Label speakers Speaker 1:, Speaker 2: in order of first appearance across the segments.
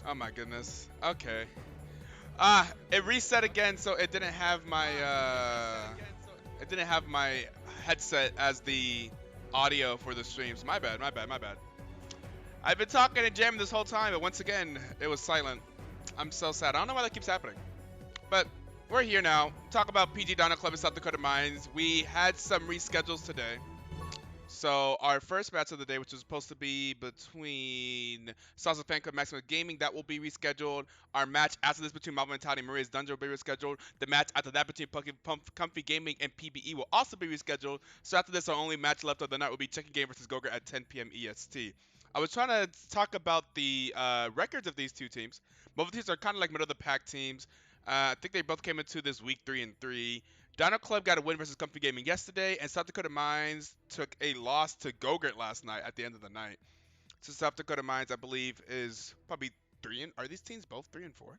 Speaker 1: Oh my goodness. Okay. It reset again, so it didn't have my headset as the audio for the streams. My bad, my bad, my bad. I've been talking and jamming this whole time, but once again, it was silent. I'm so sad. I don't know why that keeps happening. But we're here now. Talk about PG Donna Club in South Dakota Mines. We had some reschedules today. So our first match of the day, which was supposed to be between Salsa Fan Club Maximum Gaming, that will be rescheduled. Our match after this between Marvel Mentality and Maria's Dungeon will be rescheduled. The match after that between Comfy Gaming and PBE will also be rescheduled. So after this, our only match left of the night will be Chicken Game versus Goger at 10 p.m. EST. I was trying to talk about the records of these two teams. Both teams are kind of like middle of the pack teams. I think they both came into this week 3-3. Dino Club got a win versus Comfy Gaming yesterday, and South Dakota Mines took a loss to Gogurt last night at the end of the night. So South Dakota Mines, I believe, is probably are these teams both 3-4? All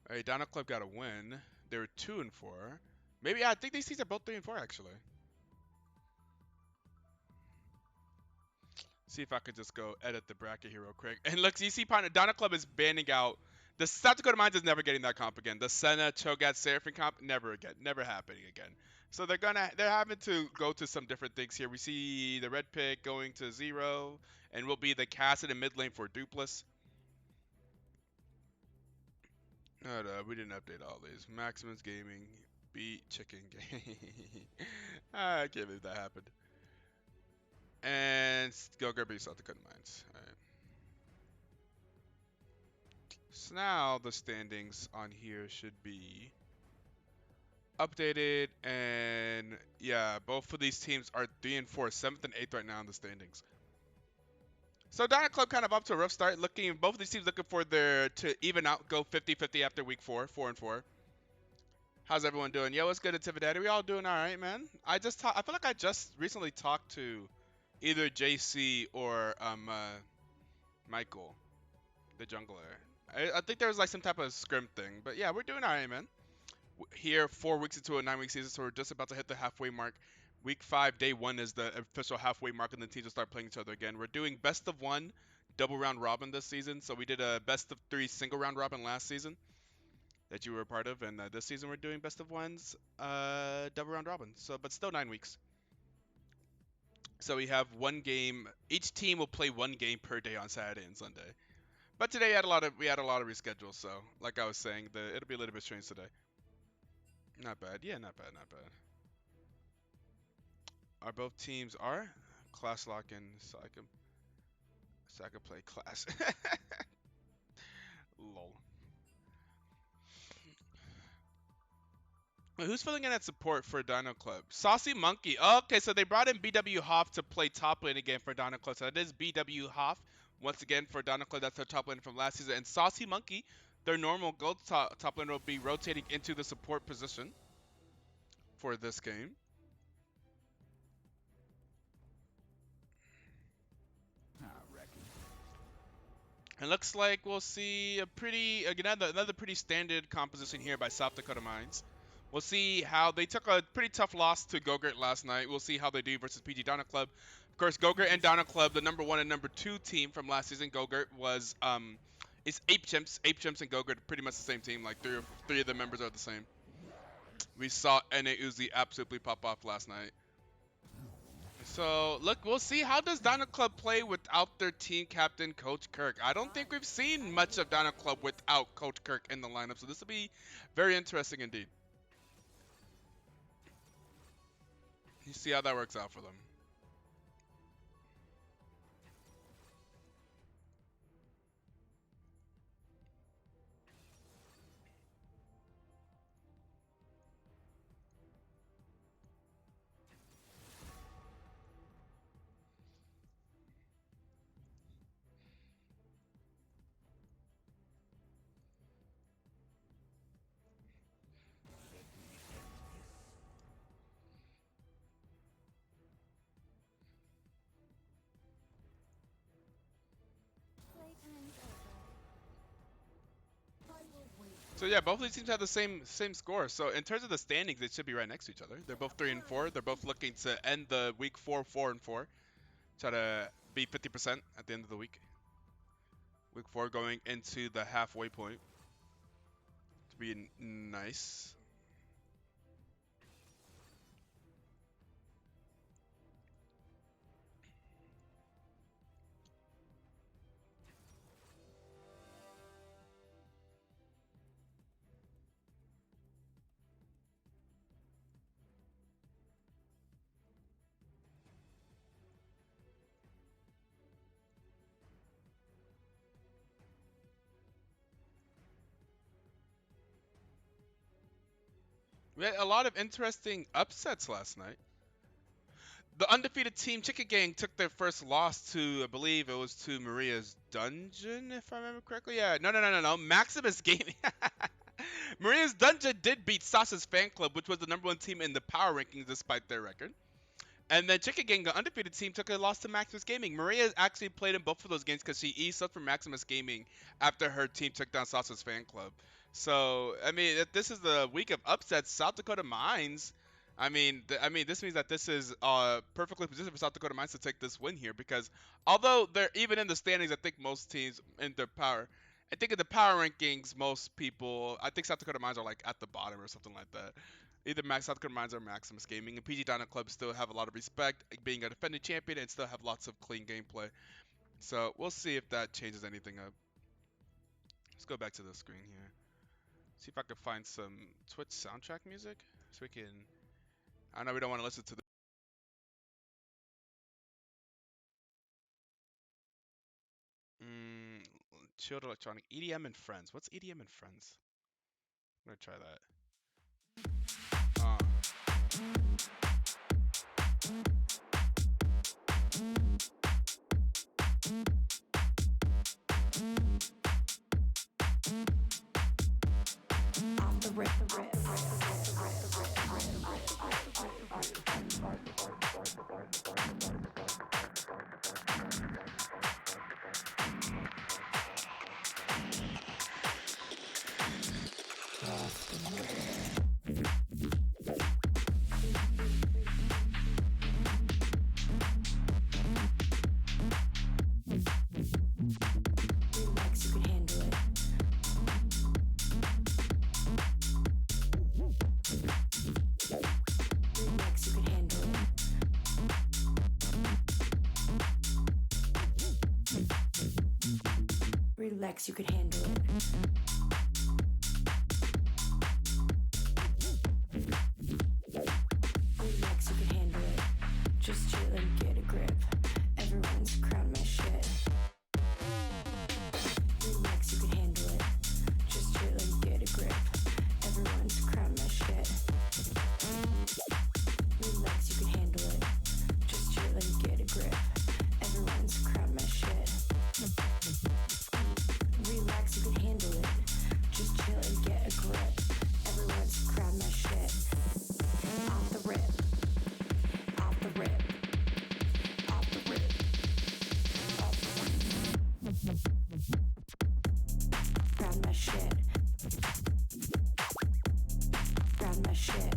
Speaker 1: right, Dino Club got a win. They were 2-4. Maybe I think these teams are both 3-4 actually. See if I could just go edit the bracket here real quick. And look, you see, partner, Donna Club is banning out. The South Dakota Mines is never getting that comp again. The Senna Cho'Gath Seraphim comp, never again, never happening again. So they're having to go to some different things here. We see the red pick going to 0, and will be the Cassidy mid lane for Dupless. We didn't update all these. Maximus Gaming beat Chicken Game. I can't believe that happened. And go beat South Dakota Mines. All right. So now the standings on here should be updated, and yeah, both of these teams are 3-4, 7th and 8th right now in the standings. So Dino Club kind of up to a rough start. Both of these teams looking for their to even out, go 50-50 after week 4, 4-4. How's everyone doing? Yo, what's good, Intimidaddy? We all doing all right, man. I feel like I just recently talked to either JC or Michael, the jungler. I think there was like some type of scrim thing, but yeah, we're doing all right, man. Here 4 weeks into a 9-week season, so we're just about to hit the halfway mark. Week 5, day 1 is the official halfway mark, and the teams will start playing each other again. We're doing best of 1 double round robin this season, so we did a best of 3 single round robin last season that you were a part of, and this season we're doing best of 1s double round robin. So, but still 9 weeks. So we have one game. Each team will play one game per day on Saturday and Sunday. But today we had a lot of reschedules, so like I was saying, it'll be a little bit strange today. Not bad. Yeah, not bad, not bad. Are both teams are class locking, so I can play class. Lol. Wait, who's filling in at support for Dino Club? Saucy Monkey. Oh, okay, so they brought in BW Hoff to play top lane again for Dino Club. So that is BW Hoff once again for Dino Club. That's their top lane from last season. And Saucy Monkey, their normal gold top lane, will be rotating into the support position for this game. It looks like we'll see a pretty another pretty standard composition here by South Dakota Mines. We'll see how they took a pretty tough loss to Gogurt last night. We'll see how they do versus PG Donna Club. Of course, Gogurt and Donna Club, the number 1 and number 2 team from last season. Gogurt was it's Ape Chimps. Ape Chimps and Gogurt are pretty much the same team. Like three of the members are the same. We saw NA Uzi absolutely pop off last night. So look, we'll see how does Dino Club play without their team captain, Coach Kirk. I don't think we've seen much of Dino Club without Coach Kirk in the lineup, so this will be very interesting indeed. You see how that works out for them. So yeah, both of these teams have the same score. So in terms of the standings, they should be right next to each other. They're both 3-4. They're both looking to end the week 4 4-4. Try to be 50% at the end of the week. Week 4 going into the halfway point to be nice. We had a lot of interesting upsets last night. The undefeated team Chicken Gang took their first loss to, I believe it was to Maria's Dungeon, if I remember correctly. Yeah, no. Maximus Gaming. Maria's Dungeon did beat Sasha's Fan Club, which was the number 1 team in the power rankings despite their record. And then Chicken Gang, the undefeated team, took a loss to Maximus Gaming. Maria actually played in both of those games because she e-subbed for Maximus Gaming after her team took down Sasha's Fan Club. So, I mean, if this is the week of upsets, South Dakota Mines. This means that this is perfectly positioned for South Dakota Mines to take this win here because although they're even in the standings, I think most teams in their power. I think in the power rankings, most people, I think South Dakota Mines are like at the bottom or something like that. Either Max South Dakota Mines or Maximus Gaming, and PG Dino Club still have a lot of respect, being a defending champion, and still have lots of clean gameplay. So we'll see if that changes anything up. Let's go back to the screen here. See if I can find some Twitch soundtrack music, so we can. I know we don't want to listen to the. Mm, chilled electronic EDM and Friends. What's EDM and Friends? I'm gonna try that.
Speaker 2: Relax, you could handle it. Relax, you could handle it. Just chill and get a grip. Everyone's crown my shit. Relax, you could handle it. Just chill and get a grip. Everyone's crown my shit. Relax, you could handle it. Just chill and get a grip. Everyone's crown my shit. Relax, you can handle it. Just chill and get a grip. Everyone's crown my shit. Off the rip. Off the rip. Off the rip. Off the rip. Crown my shit. Crown my shit.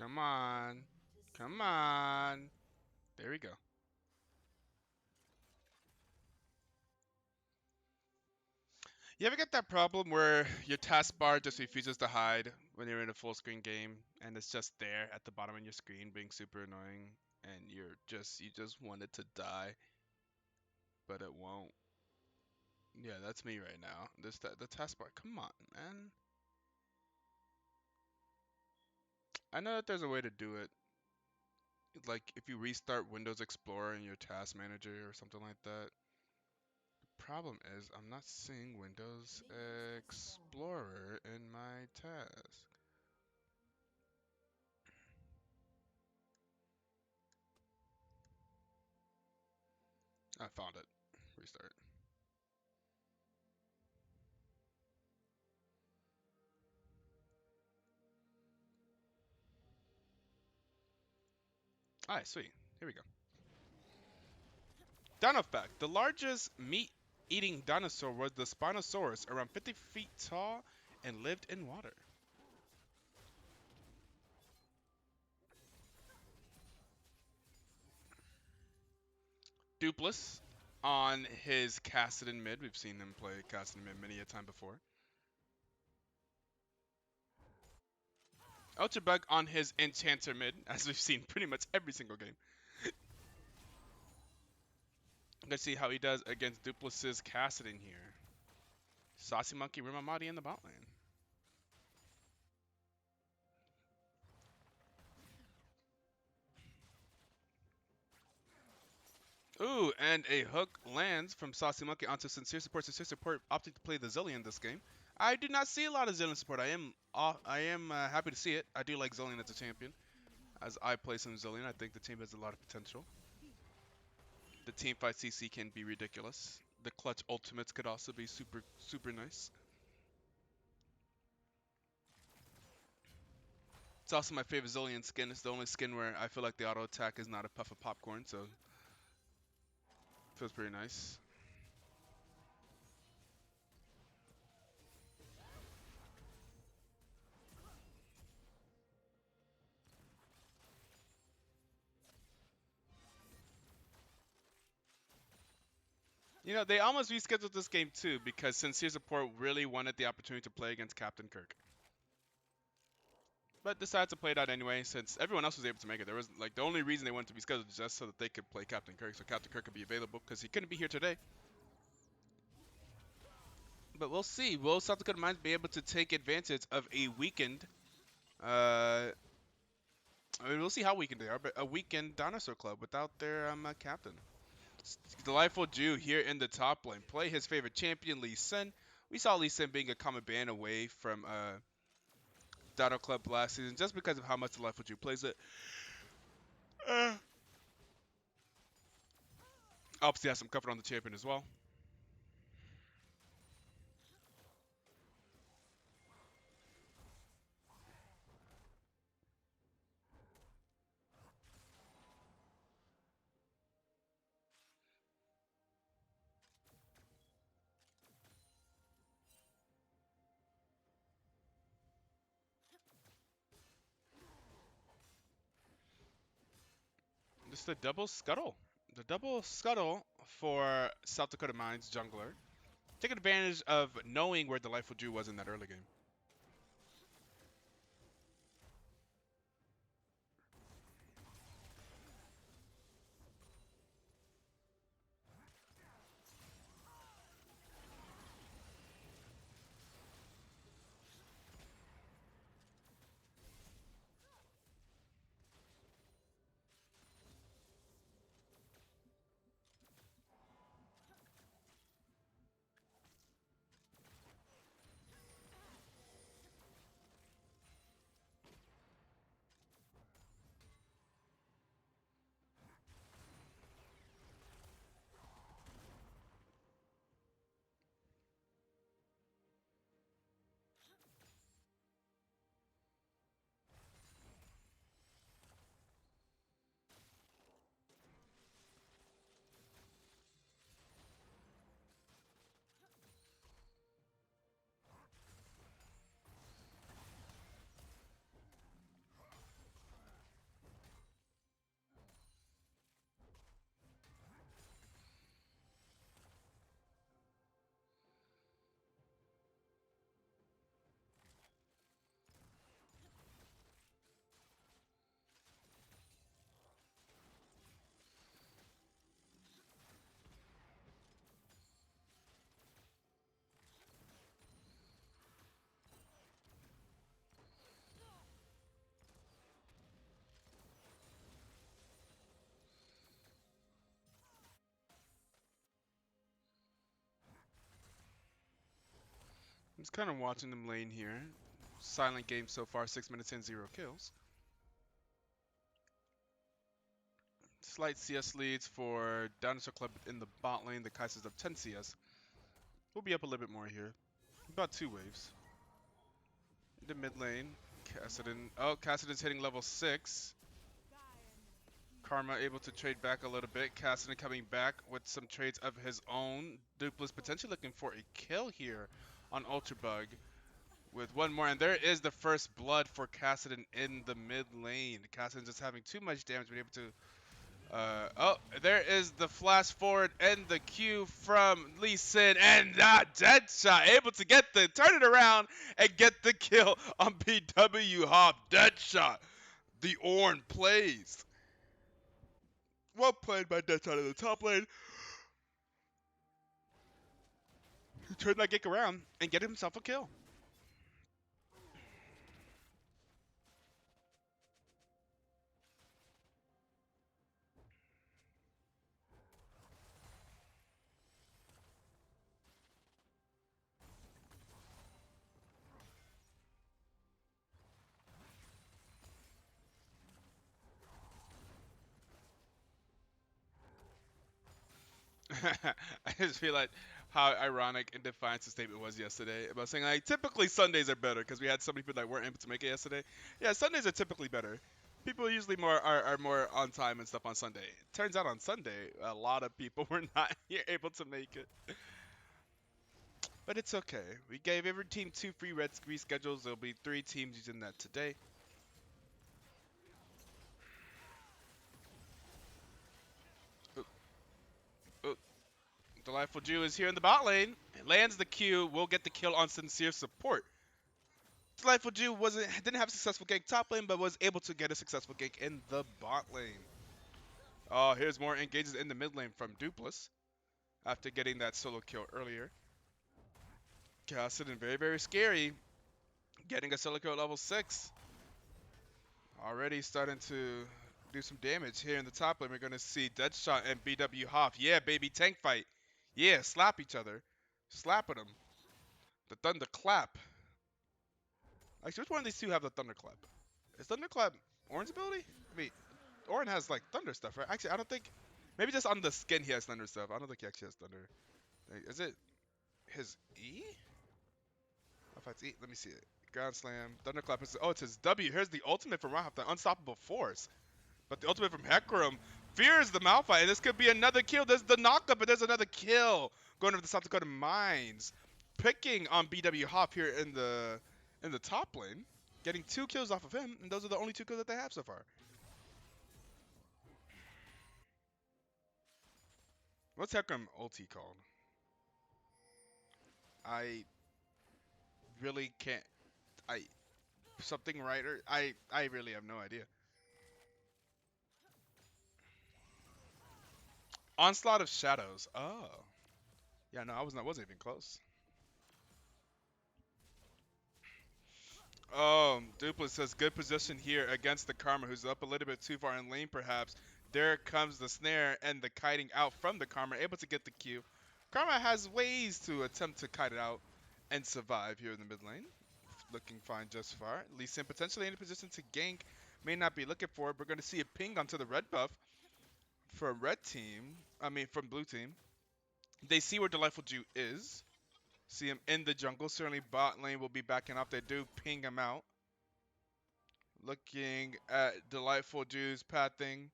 Speaker 1: Come on. Come on. There we go. You ever get that problem where your taskbar just refuses to hide when you're in a full screen game and it's just there at the bottom of your screen being super annoying and you just want it to die, but it won't. Yeah, that's me right now. The taskbar. Come on, man. I know that there's a way to do it. Like if you restart Windows Explorer in your task manager or something like that. Problem is, I'm not seeing Windows Explorer in my task. I found it. Restart. Alright, sweet. Here we go. Dino fact: the largest meat-eating dinosaur was the Spinosaurus, around 50 feet tall and lived in water. Dupless on his Cassidon mid. We've seen him play Cassidon mid many a time before. Ultrabug on his Enchanter mid, as we've seen pretty much every single game. Let's see how he does against Dupless's Cassidon here. Saucy Monkey Rimamati in the bot lane. Ooh, and a hook lands from Saucy Monkey onto Sincere Support. Sincere Support opting to play the Zillion this game. I do not see a lot of Zillion support. I am happy to see it. I do like Zillion as a champion. As I play some Zillion, I think the team has a lot of potential. The team fight CC can be ridiculous. The clutch ultimates could also be super, super nice. It's also my favorite Zillion skin. It's the only skin where I feel like the auto attack is not a puff of popcorn, so it feels pretty nice. You know, they almost rescheduled this game too because Sincere Support really wanted the opportunity to play against Captain Kirk. But decided to play it out anyway since everyone else was able to make it. There was like the only reason they wanted to be scheduled was just so that they could play Captain Kirk, so Captain Kirk could be available because he couldn't be here today. But we'll see. Will South Dakota Mines be able to take advantage of a weakened? I mean, we'll see how weakened they are, but a weakened Dinosaur Club without their captain. Delightful Jew here in the top lane. Play his favorite champion, Lee Sin. We saw Lee Sin being a common ban away from Dino Club last season just because of how much Delightful Jew plays it. Uh, Obviously has some comfort on the champion as well. Just the double scuttle. The double scuttle for South Dakota Mines jungler. Taking advantage of knowing where Delightful Jew was in that early game. Just kind of watching them lane here. Silent game so far, 6 minutes in, 0 kills. Slight CS leads for Dinosaur Club in the bot lane. The Kaiser's up 10 CS. We'll be up a little bit more here. About 2 waves. In the mid lane, Cassidon. Oh, Cassidon's hitting level 6. Karma able to trade back a little bit. Cassidon coming back with some trades of his own. Dupless potentially looking for a kill here on Ultrabug. With one more, and there is the first blood for Cassidon in the mid lane. Cassidon just having too much damage, being able to oh, there is the flash forward and the Q from Lee Sin, and that dead shot, able to get the turn it around and get the kill on BW Hop. Dead shot. The Orn plays. Well played by Deadshot in the top lane. He turned that gig around and get himself a kill. I just feel like how ironic and defiant the statement was yesterday about saying like typically Sundays are better because we had so many people that weren't able to make it yesterday. Yeah, Sundays are typically better. People usually are more on time and stuff on Sunday. Turns out on Sunday, a lot of people were not able to make it. But it's okay. We gave every team 2 free red reschedules. There'll be 3 teams using that today. Ooh, ooh. Delightful Jew is here in the bot lane. Lands the Q. Will get the kill on Sincere Support. Delightful Jew didn't have a successful gank top lane, but was able to get a successful gank in the bot lane. Oh, here's more engages in the mid lane from Dupless after getting that solo kill earlier. Cassidon very, very scary. Getting a solo kill at level 6. Already starting to do some damage here in the top lane. We're going to see Deadshot and BW Hoff. Yeah, baby, tank fight. Yeah, slap each other. Slapping them. The Thunderclap. Actually, which one of these two have the Thunderclap? Is Thunderclap Oran's ability? I mean, Orin has like thunder stuff, right? Actually, I don't think. Maybe just on the skin he has thunder stuff. I don't think he actually has thunder. Is it his E? If it's E, let me see it. Ground Slam, Thunderclap. Oh, it's his W. Here's the ultimate from Rahaf, the Unstoppable Force. But the ultimate from Hecarim fears the Malphite, and this could be another kill. There's the knockup, but there's another kill going over the South Dakota Mines, picking on BW Hop here in the top lane, getting 2 kills off of him, and those are the only 2 kills that they have so far. What's Hecarim ulti called? I really can't. I something writer. I really have no idea. Onslaught of Shadows. Oh, yeah. No, wasn't even close. Dupless says good position here against the Karma, who's up a little bit too far in lane, perhaps. There comes the snare and the kiting out from the Karma, able to get the Q. Karma has ways to attempt to kite it out and survive here in the mid lane. Looking fine just far. Lee Sin potentially in a position to gank. May not be looking for it. We're going to see a ping onto the red buff for red team. I mean, from blue team. They see where Delightful Jew is. See him in the jungle. Certainly bot lane will be backing up. They do ping him out. Looking at Delightful Jew's pathing.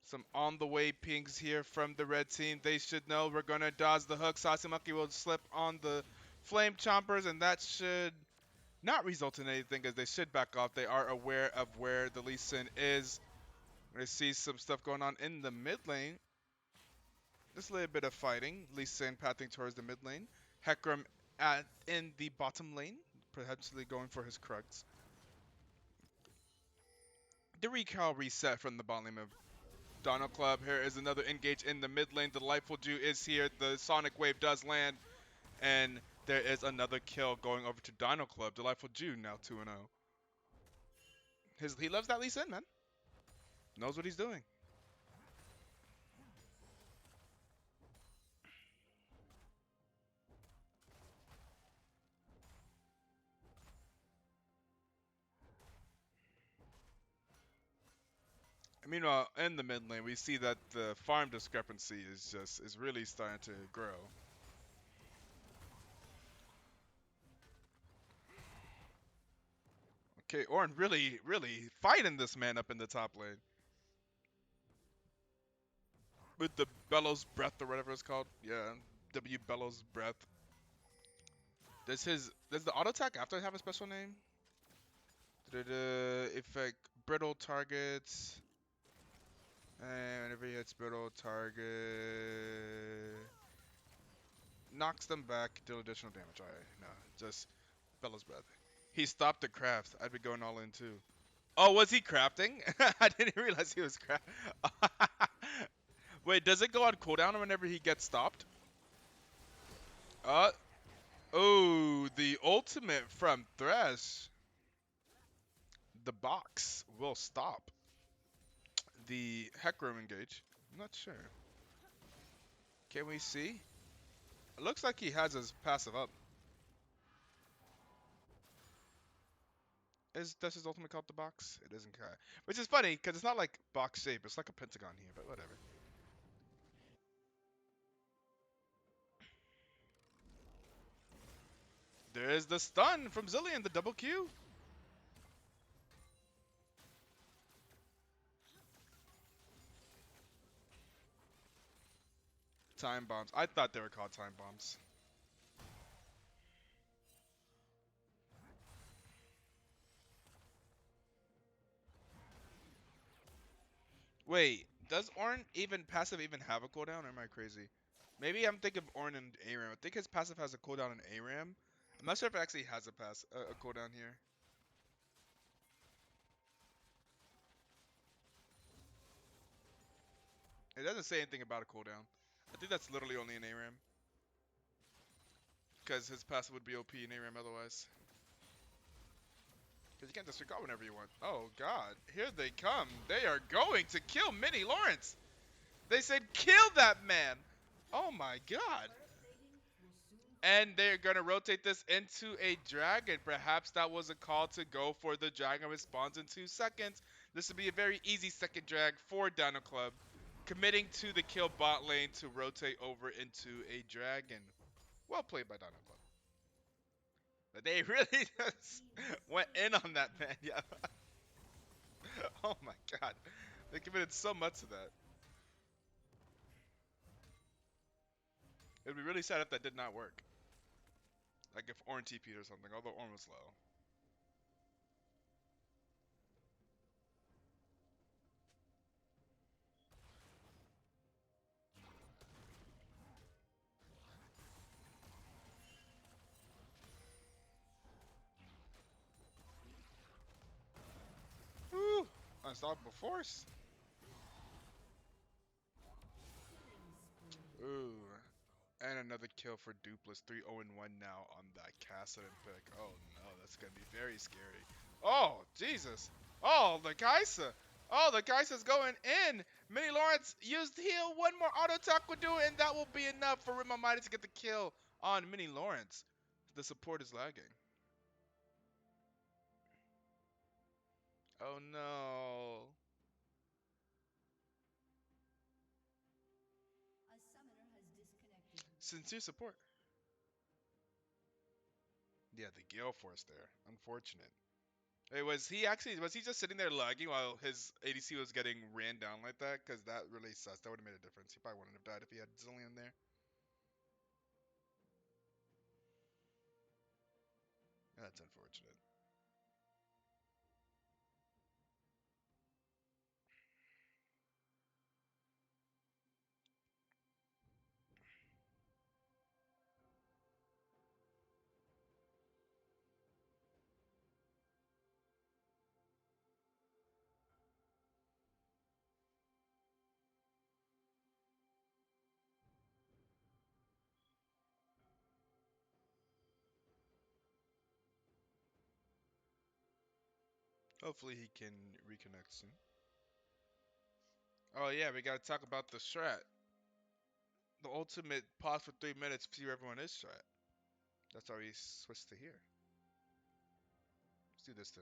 Speaker 1: Some on the way pings here from the red team. They should know we're going to dodge the hook. Sasamaki will slip on the flame chompers, and that should not result in anything as they should back off. They are aware of where the Lee Sin is. We're going to see some stuff going on in the mid lane. Just a little bit of fighting. Lee Sin pathing towards the mid lane. Hecarim in the bottom lane, potentially going for his Krugs. The recall reset from the bot lane of Dino Club. Here is another engage in the mid lane. Delightful Jew is here. The Sonic Wave does land. And there is another kill going over to Dino Club. Delightful Jew now 2-0. He loves that Lee Sin, man. Knows what he's doing. Meanwhile, in the mid lane, we see that the farm discrepancy is really starting to grow. Okay, Ornn really fighting this man up in the top lane with the Bellows Breath or whatever it's called. Yeah, W Bellows Breath. Does the auto attack after have a special name? Effect brittle targets. And whenever he hits brittle target, knocks them back, deal additional damage. Alright, no, just Bellows Breath. He stopped the craft. I'd be going all in too. Oh, was he crafting? I didn't realize he was crafting. Wait, does it go on cooldown whenever he gets stopped? Uh, oh, the ultimate from Thresh. The box will stop the Hecarim engage. I'm not sure. Can we see? It looks like he has his passive up. Does his ultimate called the box? It isn't. Which is funny because it's not like box shape. It's like a pentagon here, but whatever. There's the stun from Zillion, the double Q. Time bombs. I thought they were called time bombs. Wait, does Ornn even passive even have a cooldown, or am I crazy? Maybe I'm thinking of Ornn and ARAM. I think his passive has a cooldown in ARAM. I'm not sure if it actually has a cooldown here. It doesn't say anything about a cooldown. I think that's literally only in ARAM. Because his passive would be OP in ARAM otherwise. Because you can't just recall whenever you want. Oh god, here they come. They are going to kill Mini Lawrence. They said kill that man. Oh my god. And they're going to rotate this into a dragon. Perhaps that was a call to go for the dragon responds in 2 seconds. This would be a very easy second drag for Dino Club. Committing to the kill bot lane to rotate over into a dragon. Well played by Dino Club. But they really just went in on that man. Yeah. Oh my god. They committed so much to that. It would be really sad if that did not work. Like if Ornn TP'd or something, although Ornn was low. Woo! Unstoppable force. Ooh. And another kill for Dupless. 3-0-1 now on that Kassadin pick. Oh no, that's gonna be very scary. Oh, Jesus. Oh, the Kaisa. Oh, the Kaisa's going in. Mini Lawrence used heal. One more auto attack will do it, and that will be enough for Rima Mighty to get the kill on Mini Lawrence. The support is lagging. Oh no. Sincere support. Yeah, the Gale Force there. Unfortunate. Hey, was he just sitting there lagging while his ADC was getting ran down like that? Because that really sus. That would have made a difference. He probably wouldn't have died if he had Zillion there. That's unfortunate. Hopefully he can reconnect soon. Oh yeah, we gotta talk about the strat. The ultimate pause for 3 minutes to see where everyone is strat. That's why we switched to here. Let's do this too.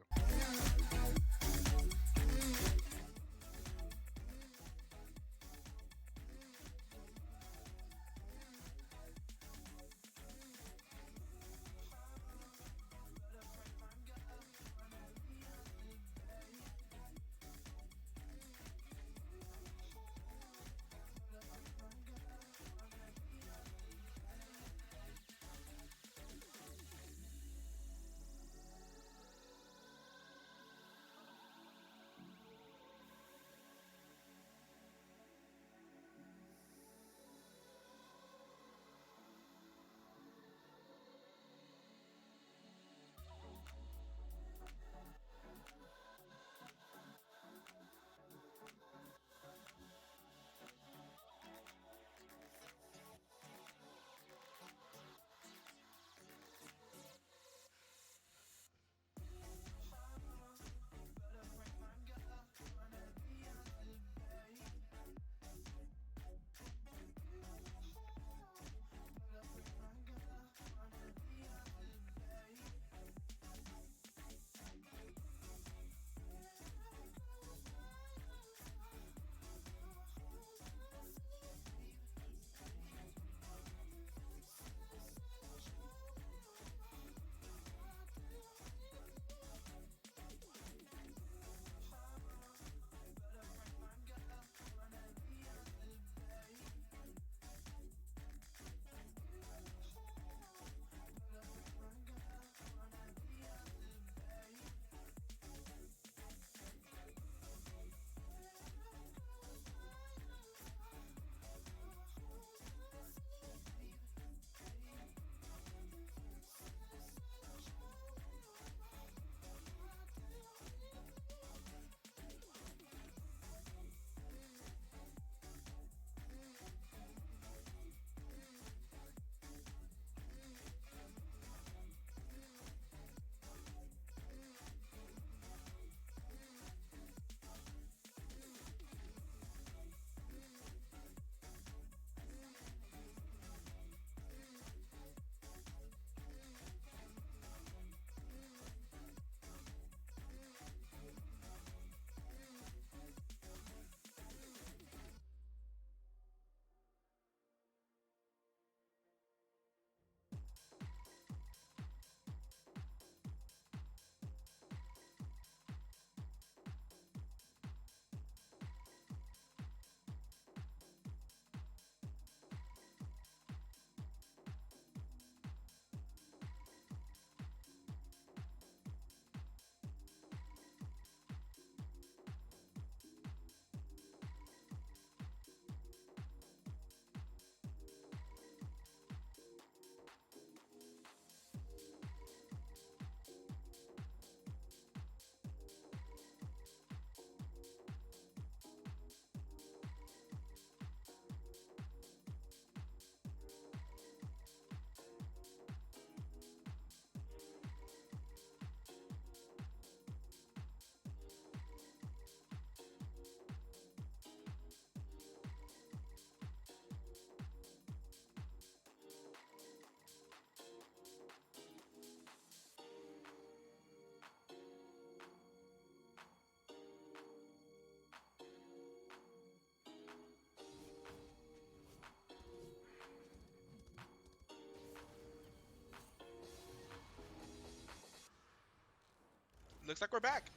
Speaker 1: Looks like we're back.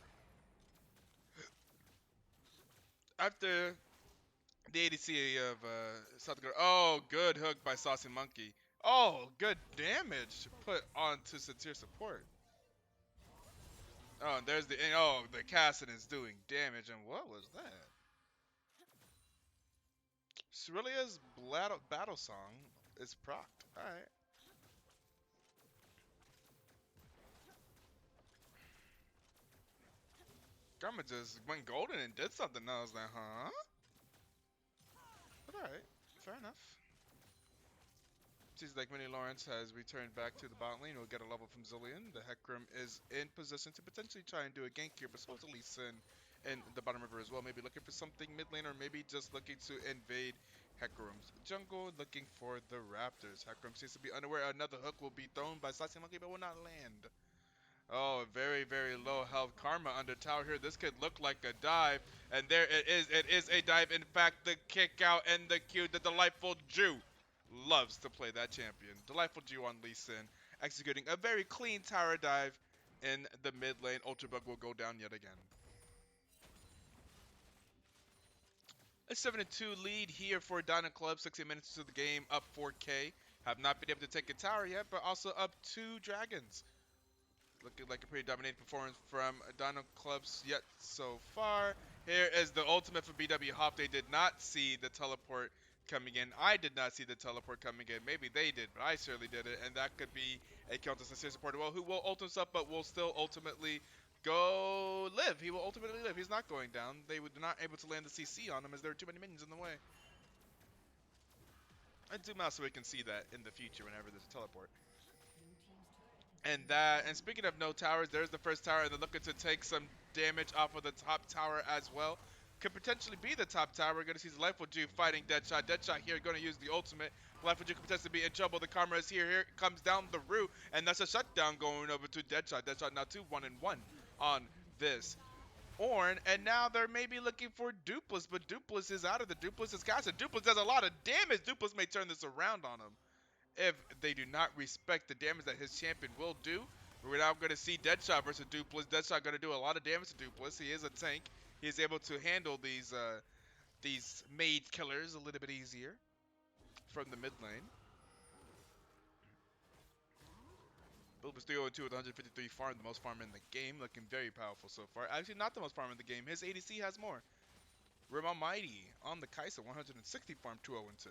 Speaker 1: After the ADC of South Dakota. Oh, good hook by Saucy Monkey. Oh, good damage put onto Sincere Support. Oh, and there's the the Cassin is doing damage, and what was that? Cerilia's battle song is procced. All right. Karma just went golden and did something. I was like, huh? But all right, fair enough. Seems like Minnie Lawrence has returned back to the bot lane. We'll get a level from Zillion. The Hecarim is in position to potentially try and do a gank here, but so is Lee Sin in the bottom river as well. Maybe looking for something mid lane, or maybe just looking to invade Hecarim's jungle, looking for the Raptors. Hecarim seems to be unaware. Another hook will be thrown by Sassy Monkey, but will not land. Oh, very, very low health Karma under tower here. This could look like a dive. And there it is. It is a dive. In fact, the kick out and the Q. The Delightful Jew loves to play that champion. Delightful Jew on Lee Sin, executing a very clean tower dive in the mid lane. Ultrabug will go down yet again. A 7-2 lead here for Dino Club. 60 minutes to the game, up 4K. Have not been able to take a tower yet, but also up 2 dragons. Looking like a pretty dominating performance from Dino Clubs yet so far. Here is the ultimate for BW Hop. They did not see the teleport coming in. I did not see the teleport coming in. Maybe they did, but I certainly did it. And that could be a counter sincere support well, who will ult himself, but will still ultimately go live. He will ultimately live. He's not going down. They were not able to land the CC on him as there were too many minions in the way. I zoom out so we can see that in the future whenever there's a teleport. And speaking of no towers, there's the first tower, and they're looking to take some damage off of the top tower as well. Could potentially be the top tower. We're going to see Delightful Jew fighting Deadshot. Deadshot here going to use the ultimate. Delightful Jew could potentially be in trouble. The Karma is here. Here comes down the root, and that's a shutdown going over to Deadshot. Deadshot now 2-1-1 on this Ornn, and now they're maybe looking for Dupless, but Dupless is out of the Dupless is casted. Dupless does a lot of damage. Dupless may turn this around on him if they do not respect the damage that his champion will do. We're now going to see Deadshot versus Dupless. Deadshot going to do a lot of damage to Dupless. He is a tank. He is able to handle these maid killers a little bit easier from the mid lane. Dupless 302 with 153 farm, the most farm in the game, looking very powerful so far. Actually, not the most farm in the game. His ADC has more. Rim Almighty on the Kai'Sa, 160 farm, 202.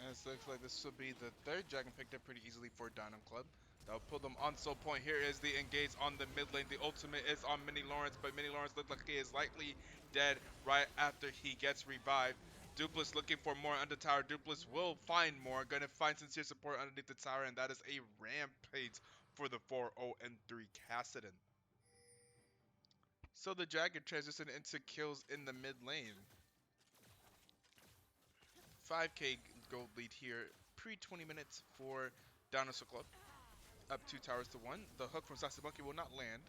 Speaker 1: And it looks like this will be the third dragon picked up pretty easily for Dino Club. That'll pull them on soul point. Here is the engage on the mid lane. The ultimate is on Minnie Lawrence, but Minnie Lawrence looks like he is likely dead right after he gets revived. Dupless looking for more under tower. Dupless will find more. Gonna find sincere support underneath the tower, and that is a rampage for the 4-0 and 3 Cassidon. So the dragon transitioned into kills in the mid lane. 5k gold lead here, pre 20 minutes for Dinosaur Club. Up 2 towers to 1. The hook from Sasabunki will not land.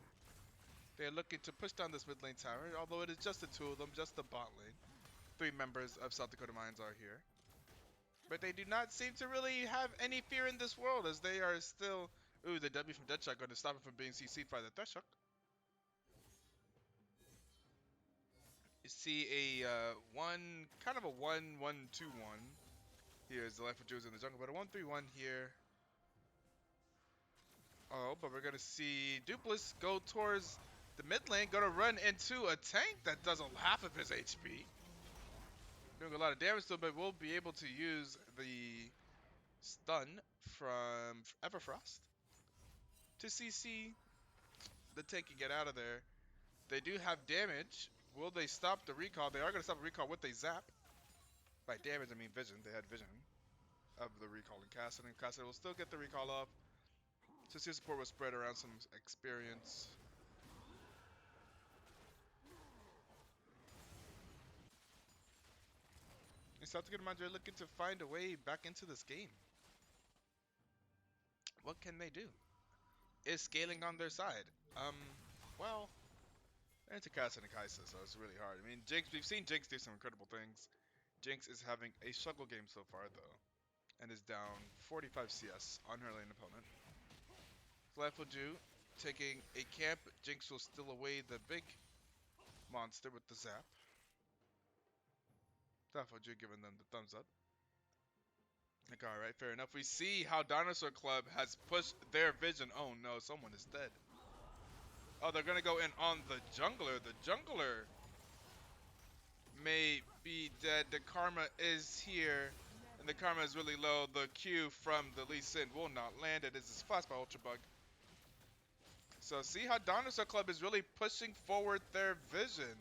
Speaker 1: They are looking to push down this mid lane tower, although it is just the 2 of them, just the bot lane. 3 members of South Dakota Mines are here. But they do not seem to really have any fear in this world, as they are still... Ooh, the W from Deadshot going to stop him from being CC'd by the Threshold. see a one kind of a 1-1-2-1. Here's the Life of Jews in the jungle, but a 1-3-1 here. Oh, but we're gonna see Dupless go towards the mid lane, gonna run into a tank that does half of his HP. Doing a lot of damage to him, but we'll be able to use the stun from Everfrost to CC the tank and get out of there. They do have damage. Will they stop the recall? They are gonna stop the recall with a zap. By damage, I mean vision. They had vision of the recall in Cassidy. Cassidy will still get the recall off. Sincere support will spread around some experience. And South Dakota Mines are looking to find a way back into this game. What can they do? Is scaling on their side? Well, they're into Cassidy and Kaisa, so it's really hard. I mean, Jinx, we've seen Jinx do some incredible things. Jinx is having a struggle game so far, though, and is down 45 CS on her lane opponent. Flyful Jew taking a camp. Jinx will steal away the big monster with the zap. Flyful Jew giving them the thumbs up. Like, alright, fair enough. We see how Dinosaur Club has pushed their vision. Oh no, someone is dead. Oh, they're gonna go in on the jungler. The jungler may be dead. The karma is here. And the karma is really low. The Q from the Lee Sin will not land. It is this flash by Ultra Bug. So see how Dinosaur Club is really pushing forward their vision.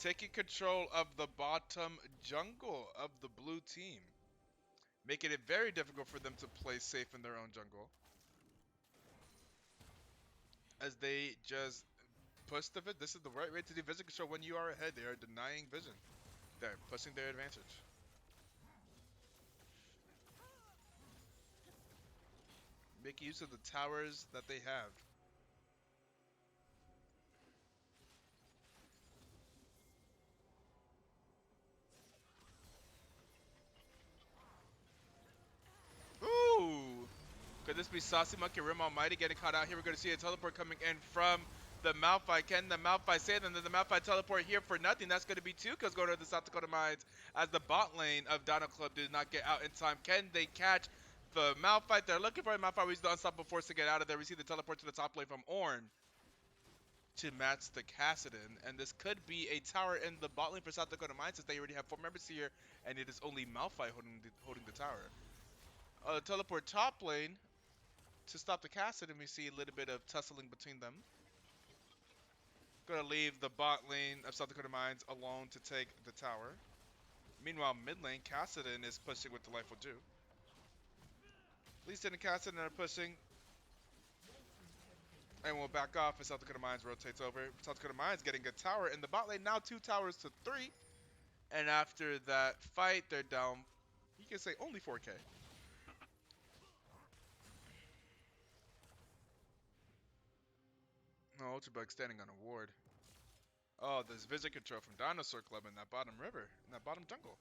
Speaker 1: Taking control of the bottom jungle of the blue team. Making it very difficult for them to play safe in their own jungle. As they just push the vision. This is the right way to do vision control when you are ahead. They are denying vision. They're pushing their advantage. Make use of the towers that they have. Ooh! Could this be Saucy Monkey Rim Almighty getting caught out here? We're going to see a teleport coming in from the Malphite. Can the Malphite save them? Then the Malphite teleport here for nothing. That's going to be 2 kills going to the South Dakota Mines as the bot lane of Dino Club did not get out in time. Can they catch the Malphite? They're looking for a Malphite. He's the unstoppable force to get out of there. We see the teleport to the top lane from Ornn to match the Kassadin, and this could be a tower in the bot lane for South Dakota Mines since they already have 4 members here, and it is only Malphite holding the tower. Teleport top lane to stop the Kassadin. We see a little bit of tussling between them. Gonna leave the bot lane of South Dakota Mines alone to take the tower. Meanwhile, mid lane, Kassadin is pushing with Delightful Jew. Lee Sin and Kassadin are pushing. And we'll back off as South Dakota Mines rotates over. South Dakota Mines getting a tower in the bot lane. Now 2 towers to 3. And after that fight, they're down, you can say, only 4K. Oh, Ultrabug standing on a ward. Oh, there's vision control from Dinosaur Club in that bottom river, in that bottom jungle.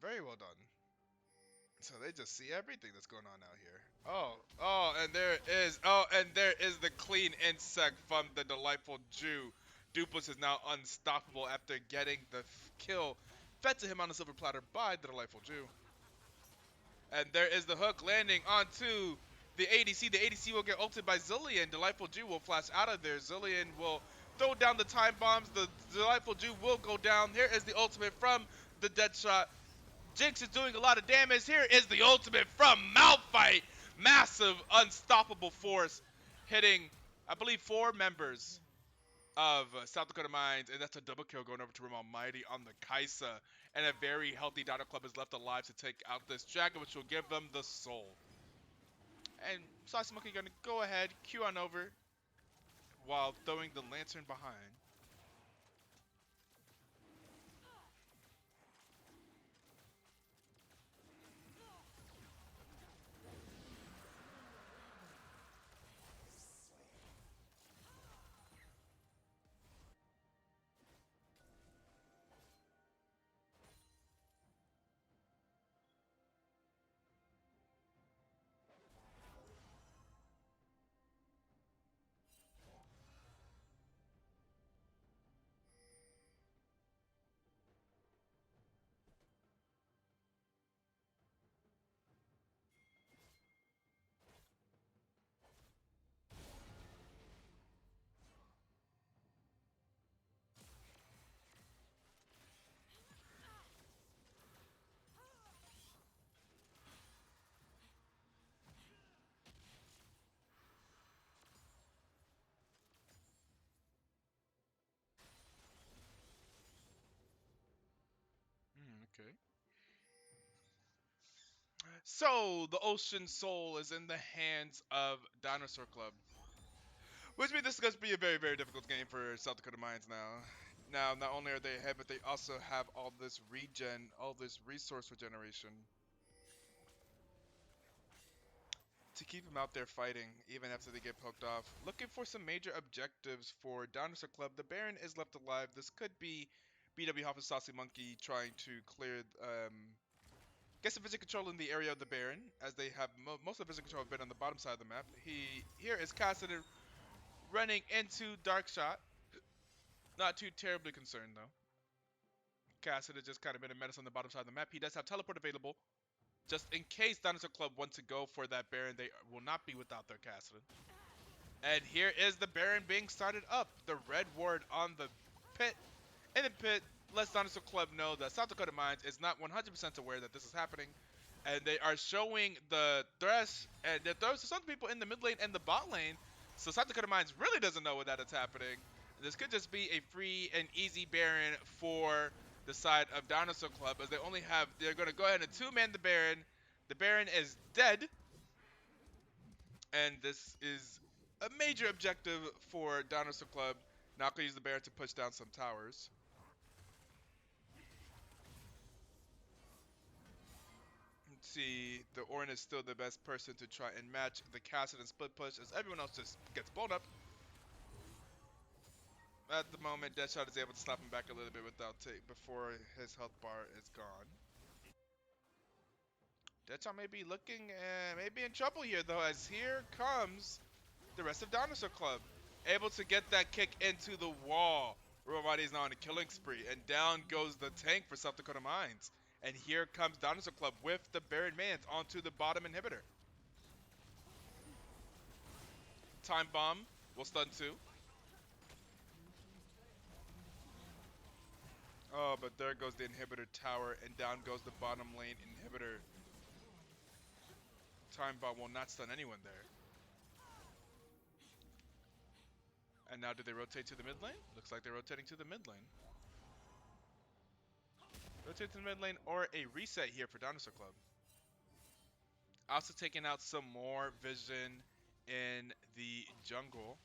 Speaker 1: Very well done. So they just see everything that's going on out here. And there is the clean insect from the Delightful Jew. Dupless is now unstoppable after getting the kill fed to him on a silver platter by the Delightful Jew. And there is the hook landing onto the ADC. The ADC will get ulted by Zillion. Delightful Jew will flash out of there. Zillion will throw down the time bombs. The Delightful Jew will go down. Here is the ultimate from the Deadshot. Jinx is doing a lot of damage. Here is the ultimate from Malphite. Massive, unstoppable force hitting, I believe, 4 members of South Dakota Mines, and that's a double kill going over to Rim Almighty on the Kaisa. And a very healthy Dino Club is left alive to take out this dragon, which will give them the soul. And Saucy Monkey gonna go ahead, Q on over, while throwing the lantern behind. Okay. So the Ocean Soul is in the hands of Dinosaur Club, which means this is going to be a very, very difficult game for South Dakota Mines now. Now, not only are they ahead, but they also have all this regen, all this resource regeneration to keep them out there fighting, even after they get poked off. Looking for some major objectives for Dinosaur Club. The Baron is left alive. This could be BW Hop and Saucy Monkey trying to clear, get some physical control in the area of the Baron, as they have most of the physical control have been on the bottom side of the map. Here is Cassidy running into Dark Shot. Not too terribly concerned though. Cassidy just kind of been a menace on the bottom side of the map. He does have teleport available, just in case Dinosaur Club wants to go for that Baron. They will not be without their Cassidy. And here is the Baron being started up. The red ward on the pit. In the pit lets Dinosaur Club know that South Dakota Mines is not 100% aware that this is happening. And they are showing the Thresh, and there's some people in the mid lane and the bot lane. So South Dakota Mines really doesn't know that it's happening. This could just be a free and easy Baron for the side of Dinosaur Club, as they're going to go ahead and two-man the Baron. The Baron is dead, and this is a major objective for Dinosaur Club. Now can use the Baron to push down some towers. Let's see, the Orin is still the best person to try and match the Cassidy and split push, as everyone else just gets blown up. At the moment, Deadshot is able to stop him back a little bit before his health bar is gone. Deadshot may be looking, maybe in trouble here though, as here comes the rest of Dinosaur Club. Able to get that kick into the wall. Robot is now on a killing spree, and down goes the tank for South Dakota Mines. And here comes Dinosaur Club with the Baron Mans onto the bottom inhibitor. Time Bomb will stun too. Oh, but there goes the inhibitor tower, and down goes the bottom lane inhibitor. Time Bomb will not stun anyone there. And now do they rotate to the mid lane? Looks like they're rotating to the mid lane. Rotate to the mid lane or a reset here for Dinosaur Club. Also taking out some more vision in the jungle.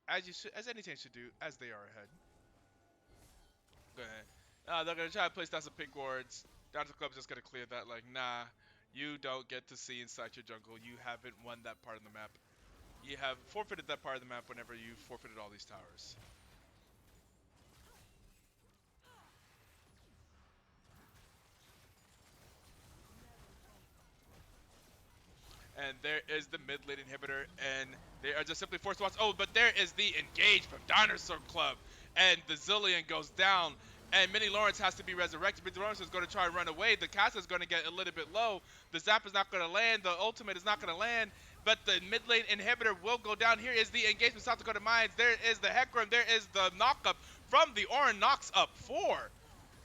Speaker 1: As any team should do, as they are ahead. Go ahead. They're gonna try to place down some pink wards. Dinosaur Club's just gonna clear that, like, nah, you don't get to see inside your jungle. You haven't won that part of the map. You have forfeited that part of the map whenever you forfeited all these towers. And there is the mid lane inhibitor, and they are just simply forced to watch. Oh, but there is the engage from Dinosaur Club, and the Zillion goes down, and Minnie Lawrence has to be resurrected. Minnie Lawrence is going to try and run away. The cast is going to get a little bit low. The zap is not going to land. The ultimate is not going to land, but the mid lane inhibitor will go down. Here is the engagement, South Dakota Mines. There is the Hecarim. There is the knockup from the Orin, knocks up 4.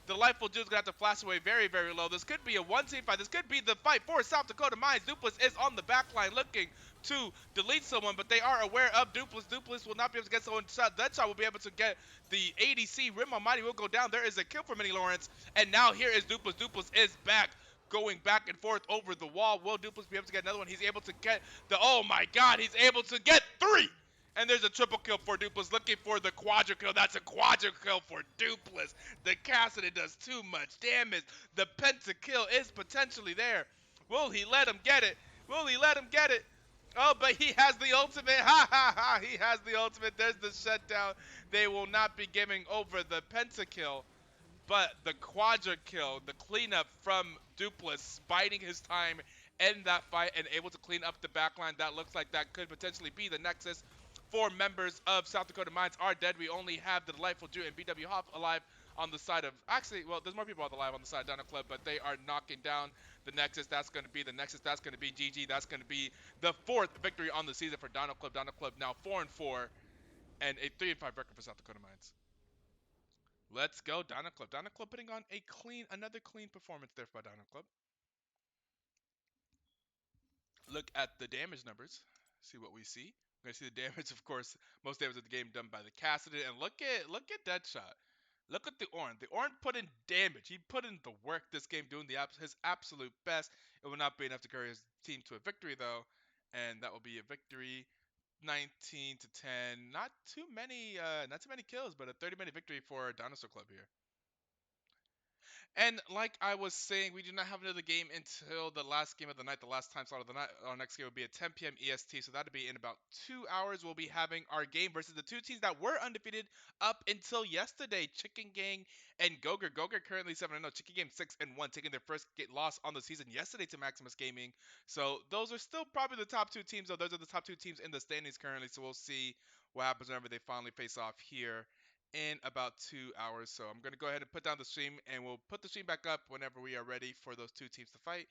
Speaker 1: Delightful Dude's gonna have to flash away very, very low. This could be a 1-team fight. This could be the fight for South Dakota Mines. Dupless is on the back line looking to delete someone, but they are aware of Dupless. Dupless will not be able to get someone shot. That shot will be able to get the ADC. Rim Almighty will go down. There is a kill for Minnie Lawrence, and now here is Dupless. Dupless is back, going back and forth over the wall. Will Dupless be able to get another one? He's able to get the, oh my god, he's able to get 3! And there's a triple kill for Dupless, looking for the quadra kill. That's a quadra kill for Dupless. The Cassidy does too much damage. The pentakill is potentially there. Will he let him get it? Will he let him get it? Oh, but he has the ultimate. Ha ha ha. He has the ultimate. There's the shutdown. They will not be giving over the pentakill. But the quadra kill, the cleanup from Dupless, biding his time in that fight and able to clean up the backline, that looks like that could potentially be the nexus. 4 members of South Dakota Mines are dead. We only have the Delightful Jew and BW Hop alive on the side of, actually, well, there's more people alive on the side of Dino Club, but they are knocking down the nexus. That's going to be the nexus. That's going to be GG. That's going to be the 4th victory on the season for Dino Club. Dino Club now 4-4 and a 3-5 record for South Dakota Mines. Let's go, Dino Club. Dino Club putting on another clean performance there by Dino Club. Look at the damage numbers. See what we see. We're gonna see the damage, of course. Most damage of the game done by the Cassidy, and look at Deadshot. Look at the Oran. The Oran put in damage. He put in the work this game, doing his absolute best. It will not be enough to carry his team to a victory, though, and that will be a victory, 19 to 10. Not too many kills, but a 30-minute victory for Dinosaur Club here. And like I was saying, we do not have another game until the last game of the night, the last time slot of the night. Our next game will be at 10 p.m. EST, so that'll be in about 2 hours. We'll be having our game versus the two teams that were undefeated up until yesterday, Chicken Gang and Goger. Goger currently 7-0, Chicken Gang 6-1, taking their first loss on the season yesterday to Maximus Gaming. So those are still probably the top two teams, though. Those are the top two teams in the standings currently, so we'll see what happens whenever they finally face off here in about 2 hours. So I'm going to go ahead and put down the stream, and we'll put the stream back up whenever we are ready for those two teams to fight.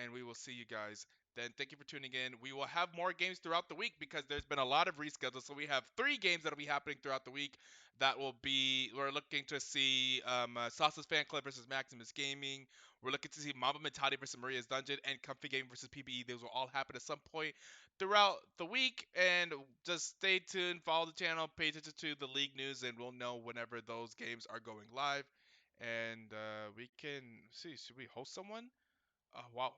Speaker 1: And we will see you guys then. Thank you for tuning in. We will have more games throughout the week because there's been a lot of reschedules. So we have 3 games that'll be happening throughout the week. We're looking to see Sauce's Fan Club versus Maximus Gaming. We're looking to see Mamba Mentati versus Maria's Dungeon and Comfy Game versus PBE. Those will all happen at some point throughout the week, and just stay tuned, follow the channel, pay attention to the league news, and we'll know whenever those games are going live. And we can see, should we host someone? Wow,